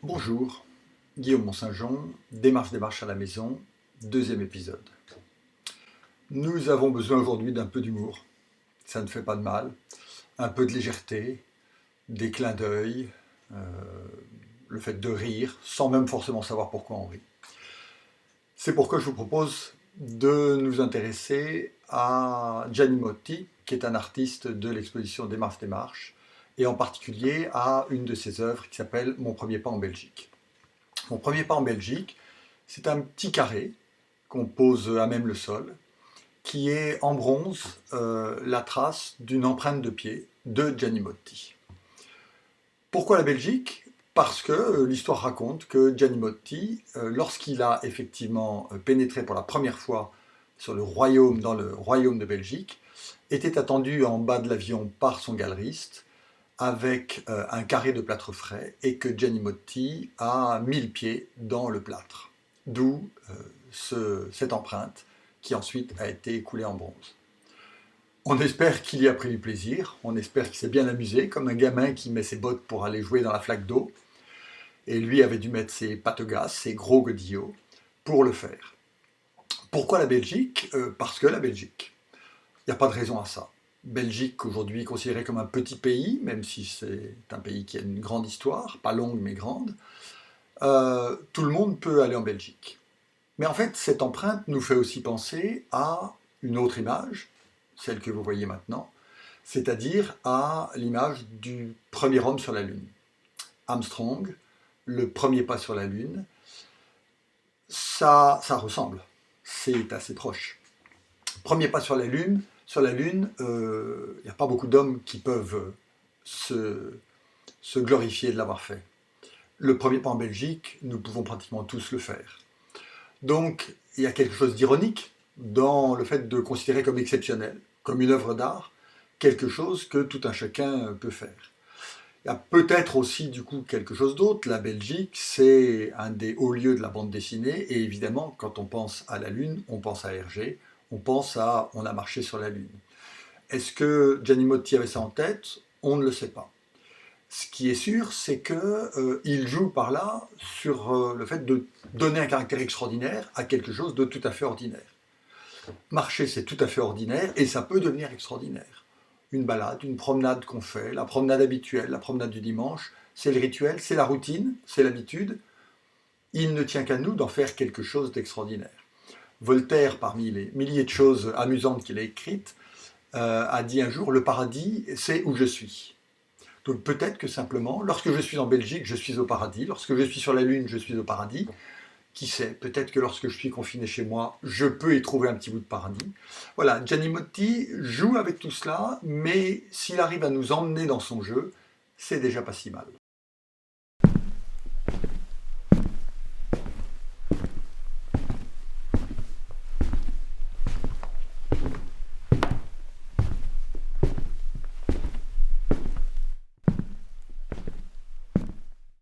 Bonjour, Guillaume Mont-Saint-Jean, démarche à la maison, deuxième épisode. Nous avons besoin aujourd'hui d'un peu d'humour, ça ne fait pas de mal, un peu de légèreté, des clins d'œil, le fait de rire, sans même forcément savoir pourquoi on rit. C'est pourquoi je vous propose de nous intéresser à Gianni Motti, qui est un artiste de l'exposition Démarche, et en particulier à une de ses œuvres qui s'appelle Mon premier pas en Belgique. Mon premier pas en Belgique, c'est un petit carré qu'on pose à même le sol, qui est en bronze la trace d'une empreinte de pied de Gianni Motti. Pourquoi la Belgique? Parce que l'histoire raconte que Gianni Motti, lorsqu'il a effectivement pénétré pour la première fois dans le royaume de Belgique, était attendu en bas de l'avion par son galeriste avec un carré de plâtre frais et que Gianni Motti a mis le pied dans le plâtre. D'où cette empreinte qui ensuite a été coulée en bronze. On espère qu'il y a pris du plaisir, on espère qu'il s'est bien amusé, comme un gamin qui met ses bottes pour aller jouer dans la flaque d'eau. Et lui avait dû mettre ses pattes gasses, ses gros godillots, pour le faire. Pourquoi la Belgique? Parce que la Belgique. Il n'y a pas de raison à ça. Belgique, aujourd'hui considérée comme un petit pays, même si c'est un pays qui a une grande histoire, pas longue mais grande, tout le monde peut aller en Belgique. Mais en fait, cette empreinte nous fait aussi penser à une autre image, celle que vous voyez maintenant, c'est-à-dire à l'image du premier homme sur la Lune. Armstrong, le premier pas sur la Lune, ça ressemble, c'est assez proche. Premier pas sur la Lune, il n'y a pas beaucoup d'hommes qui peuvent se glorifier de l'avoir fait. Le premier pas en Belgique, nous pouvons pratiquement tous le faire. Donc, il y a quelque chose d'ironique dans le fait de considérer comme exceptionnel, comme une œuvre d'art, quelque chose que tout un chacun peut faire. Il y a peut-être aussi du coup quelque chose d'autre. La Belgique, c'est un des hauts lieux de la bande dessinée, et évidemment, quand on pense à la Lune, on pense à Hergé, on pense à « on a marché sur la Lune ». Est-ce que Gianni Motti avait ça en tête? On ne le sait pas. Ce qui est sûr, c'est qu'il joue par là sur le fait de donner un caractère extraordinaire à quelque chose de tout à fait ordinaire. Marcher, c'est tout à fait ordinaire, et ça peut devenir extraordinaire. Une balade, une promenade qu'on fait, la promenade habituelle, la promenade du dimanche, c'est le rituel, c'est la routine, c'est l'habitude. Il ne tient qu'à nous d'en faire quelque chose d'extraordinaire. Voltaire, parmi les milliers de choses amusantes qu'il a écrites, a dit un jour « Le paradis, c'est où je suis ». Donc peut-être que simplement, lorsque je suis en Belgique, je suis au paradis. Lorsque je suis sur la Lune, je suis au paradis. Qui sait, peut-être que lorsque je suis confiné chez moi, je peux y trouver un petit bout de paradis. Voilà, Gianni Motti joue avec tout cela, mais s'il arrive à nous emmener dans son jeu, c'est déjà pas si mal.